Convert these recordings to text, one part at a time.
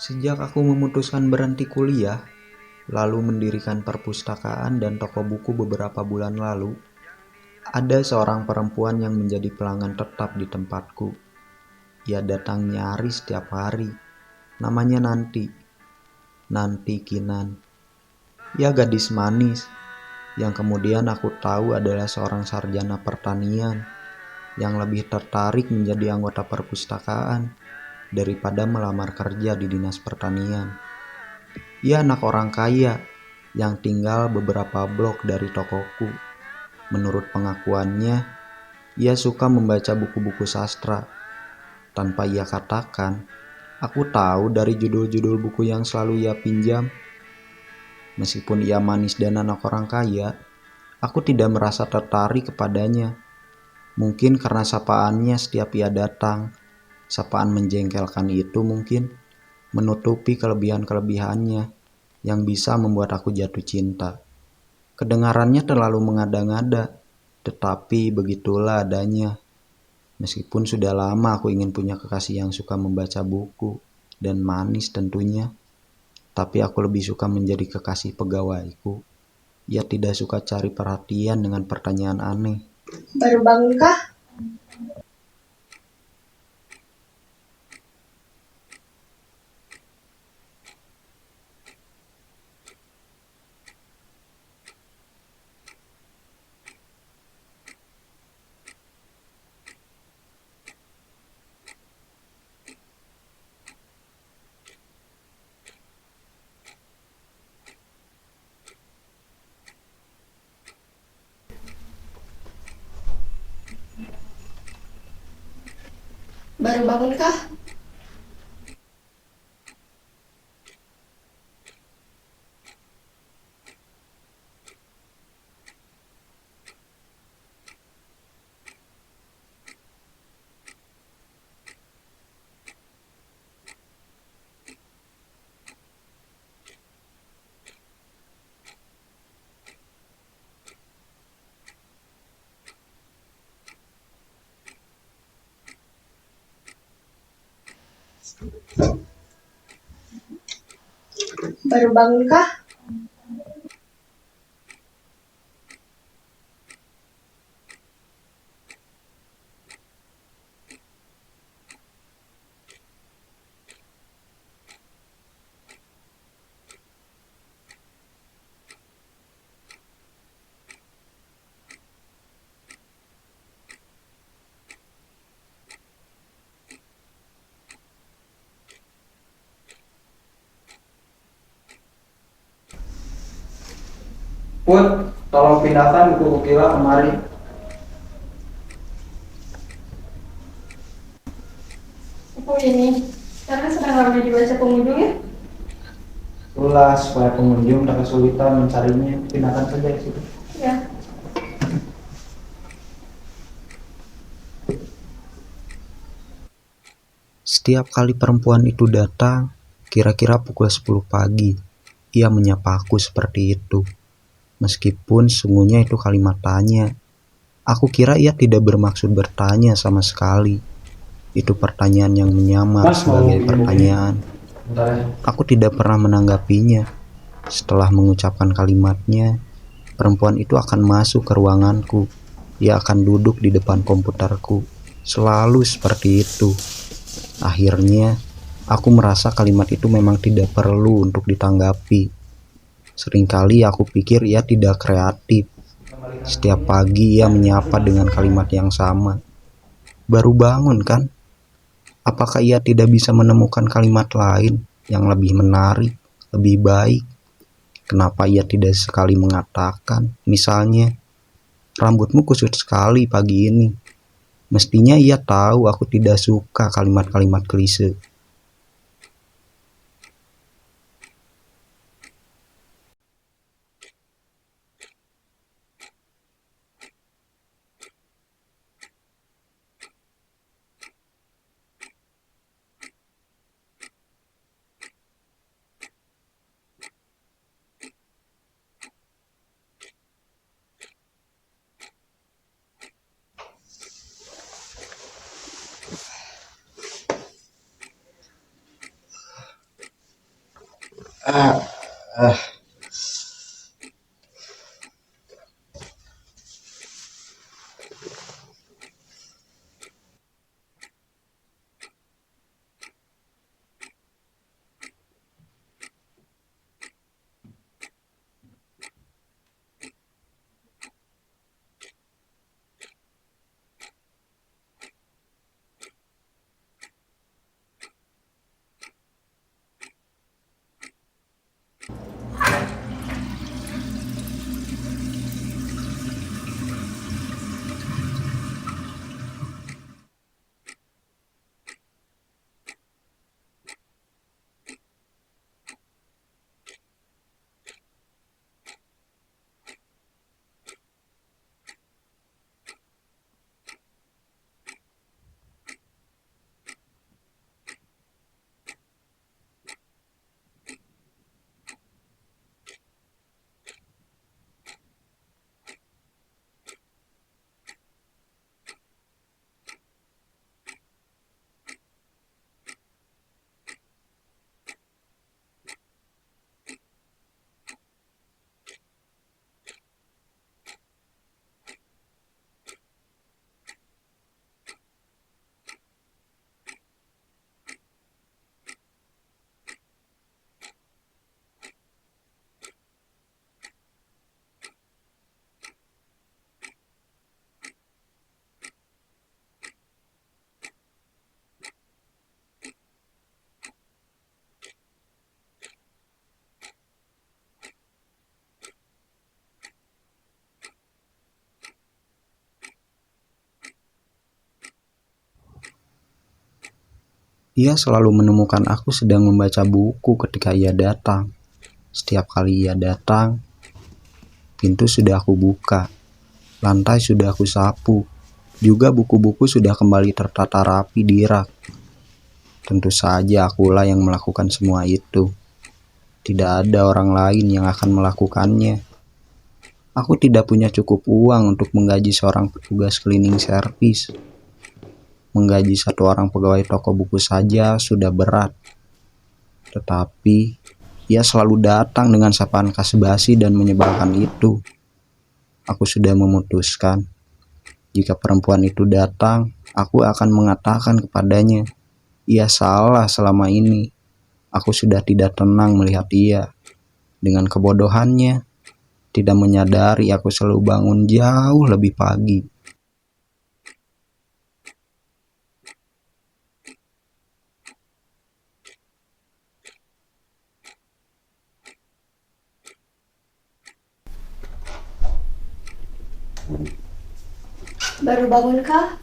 Sejak aku memutuskan berhenti kuliah, lalu mendirikan perpustakaan dan toko buku beberapa bulan lalu, ada seorang perempuan yang menjadi pelanggan tetap di tempatku. Ia datang nyaris setiap hari. Namanya Nanti Kinan. Ia gadis manis, yang kemudian aku tahu adalah seorang sarjana pertanian, yang lebih tertarik menjadi anggota perpustakaan daripada melamar kerja di dinas pertanian. Ia anak orang kaya yang tinggal beberapa blok dari tokoku. Menurut pengakuannya, ia suka membaca buku-buku sastra. Tanpa ia katakan, aku tahu dari judul-judul buku yang selalu ia pinjam. Meskipun ia manis dan anak orang kaya, aku tidak merasa tertarik kepadanya. Mungkin karena sapaannya setiap ia datang. Sapaan menjengkelkan itu mungkin menutupi kelebihan-kelebihannya yang bisa membuat aku jatuh cinta. Kedengarannya terlalu mengada-ngada, tetapi begitulah adanya. Meskipun sudah lama aku ingin punya kekasih yang suka membaca buku dan manis tentunya, tapi aku lebih suka menjadi kekasih pegawaiku. Ia tidak suka cari perhatian dengan pertanyaan aneh. Baru bangunkah? Baru bangunkah? Baru bangunkah? Put, tolong pindahkan buku Kukila kemari. Buku ini, karena sedang ramai dibaca pengunjung ya? Itulah supaya pengunjung tak kesulitan mencarinya. Pindahkan saja di situ. Ya. Setiap kali perempuan itu datang, kira-kira pukul 10 pagi, ia menyapa aku seperti itu. Meskipun sungguhnya itu kalimat tanya. Aku kira ia tidak bermaksud bertanya sama sekali. Itu pertanyaan yang menyamar Mas mau sebagai pinjem buku ini? pertanyaan. Bentar ya. Aku tidak pernah menanggapinya. Setelah mengucapkan kalimatnya, perempuan itu akan masuk ke ruanganku. Ia akan duduk di depan komputerku. Selalu seperti itu. Akhirnya, aku merasa kalimat itu memang tidak perlu untuk ditanggapi. Seringkali aku pikir ia tidak kreatif. Kembalikan Setiap bukunya. pagi ia menyapa dengan kalimat yang sama. Baru bangun kan? Apakah ia tidak bisa menemukan kalimat lain yang lebih menarik, lebih baik? Kenapa ia tidak sekali mengatakan, misalnya, rambutmu kusut sekali pagi ini. Mestinya ia tahu aku tidak suka kalimat-kalimat klise. Ah, ah. Ia selalu menemukan aku sedang membaca buku ketika ia datang. Setiap kali ia datang, pintu sudah aku buka, lantai sudah aku sapu, juga buku-buku sudah kembali tertata rapi di rak. Tentu saja akulah yang melakukan semua itu. Tidak ada orang lain yang akan melakukannya. Aku tidak punya cukup uang untuk menggaji seorang petugas cleaning service. Menggaji satu orang pegawai toko buku saja sudah berat. Tetapi ia selalu datang dengan sapaan khas basi dan menyebalkan itu. Aku sudah memutuskan, jika perempuan itu datang, aku akan mengatakan kepadanya, ia salah selama ini. Aku sudah tidak tenang melihat ia. Dengan kebodohannya, tidak menyadari aku selalu bangun jauh lebih pagi. Baru bangun kah?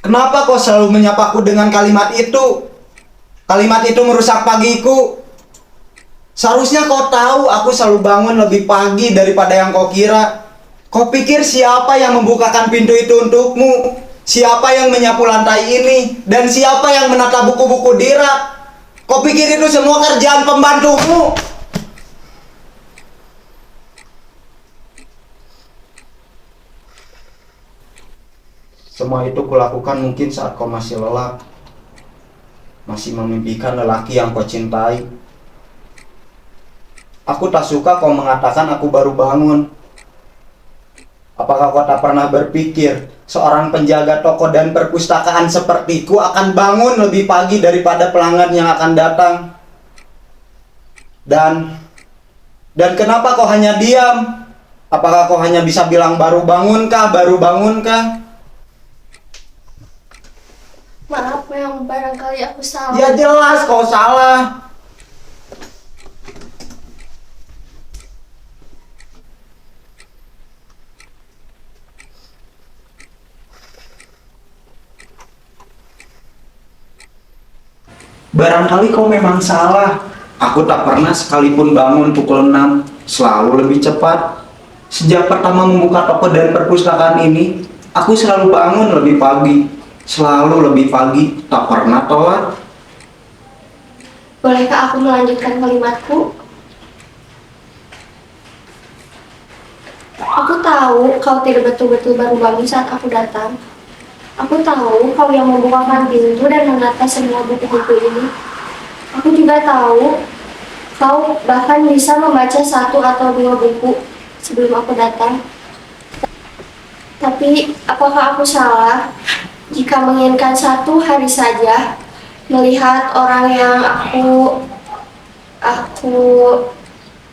Kenapa kau selalu menyapaku dengan kalimat itu? Kalimat itu merusak pagiku. Seharusnya kau tahu aku selalu bangun lebih pagi daripada yang kau kira. Kau pikir siapa yang membukakan pintu itu untukmu? Siapa yang menyapu lantai ini? Dan siapa yang menata buku-buku di rak? Kau pikir itu semua kerjaan pembantumu? Semua itu kulakukan mungkin saat kau masih lelap, masih memimpikan lelaki yang kau cintai. Aku tak suka kau mengatakan aku baru bangun. Apakah kau tak pernah berpikir seorang penjaga toko dan perpustakaan sepertiku akan bangun lebih pagi daripada pelanggan yang akan datang? Dan kenapa kau hanya diam? Apakah kau hanya bisa bilang baru bangunkah, baru bangunkah? Maaf, memang barangkali aku salah. Ya jelas kau salah. Barangkali kau memang salah. Aku tak pernah sekalipun bangun pukul 6, selalu lebih cepat. Sejak pertama membuka toko dan perpustakaan ini, aku selalu bangun lebih pagi. Selalu lebih pagi, tak pernah telat. Bolehkah aku melanjutkan kalimatku? Aku tahu kau tidak betul-betul baru bangun saat aku datang. Aku tahu kau yang membukakan pintu dan menata semua buku-buku ini. Aku juga tahu kau bahkan bisa membaca 1 atau 2 buku sebelum aku datang. Tapi apakah aku salah jika menginginkan 1 hari saja melihat orang yang aku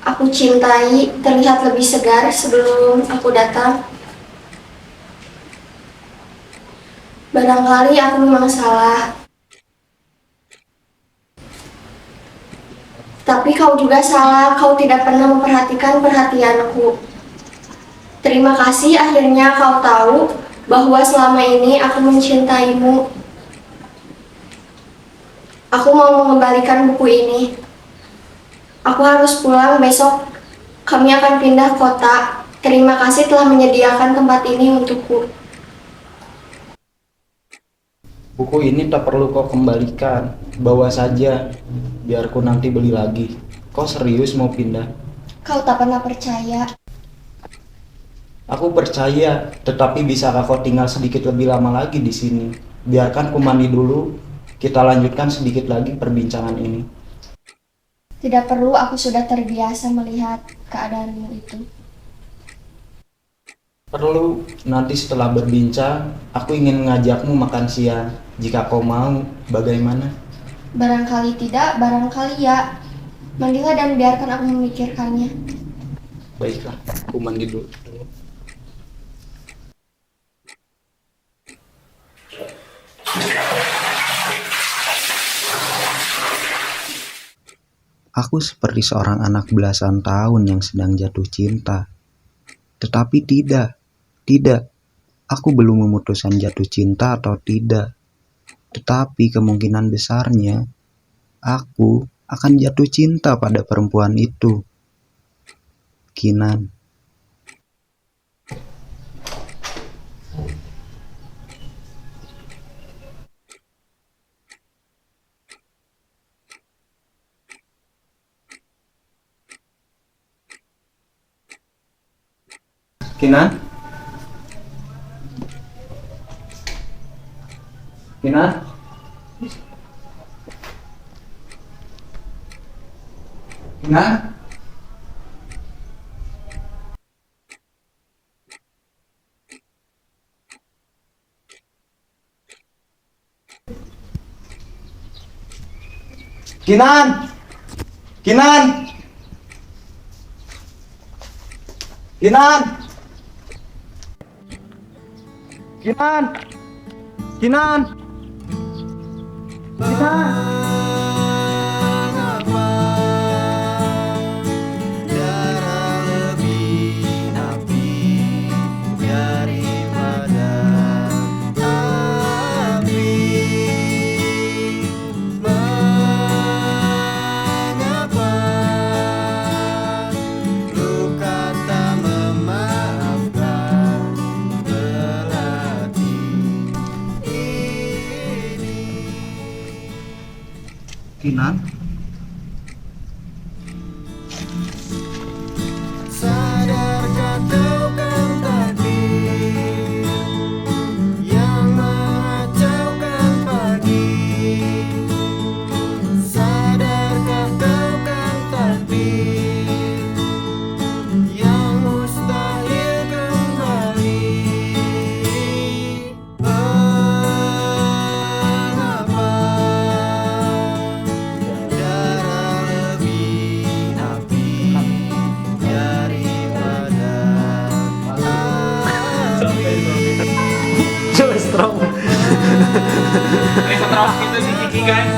aku cintai terlihat lebih segar sebelum aku datang? Barangkali aku memang salah. Tapi kau juga salah, kau tidak pernah memperhatikan perhatianku. Terima kasih akhirnya kau tahu bahwa selama ini aku mencintaimu. Aku mau mengembalikan buku ini. Aku harus pulang besok. Kami akan pindah kota. Terima kasih telah menyediakan tempat ini untukku. Buku ini tak perlu kau kembalikan, bawa saja, biar ku nanti beli lagi. Kau serius mau pindah? Kau tak pernah percaya. Aku percaya, tetapi bisakah kau tinggal sedikit lebih lama lagi di sini? Biarkan ku mandi dulu, kita lanjutkan sedikit lagi perbincangan ini. Tidak perlu, aku sudah terbiasa melihat keadaanmu itu. Perlu, nanti setelah berbincang, aku ingin mengajakmu makan siang. Jika kau mau, bagaimana? Barangkali tidak, barangkali ya. Mandilah dan biarkan aku memikirkannya. Baiklah, aku mandi dulu. Aku seperti seorang anak belasan tahun yang sedang jatuh cinta. Tetapi tidak, aku belum memutuskan jatuh cinta atau tidak. Tetapi kemungkinan besarnya, aku akan jatuh cinta pada perempuan itu. Kinan. Kinan? Kinan? Kinan? Kinan? Kinan? Kinan? Kinan? Kinan? Kinan? Sadarkah kau kan takdir yang mengacaukan pagi? Sadarkah kau kan takdir yang mustahil kembali? Mengapa darah lebih api daripada Coba strong. Strong gitu si Kiki guys.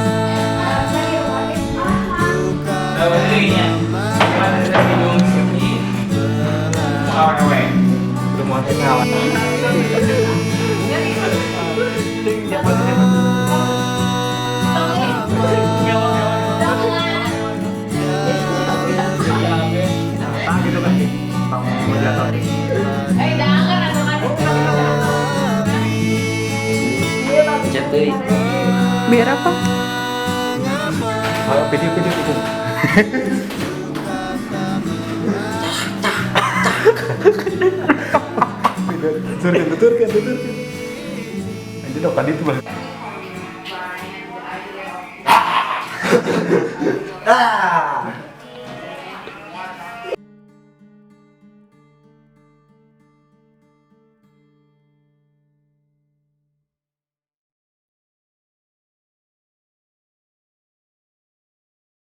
Dapat dirinya. Gimana dari hidung Kiki? Kawan kawan. Belum mau kawan. Jadi Biar apa? video itu. Tuturkan. Anjir dokan itu Bang. Ah,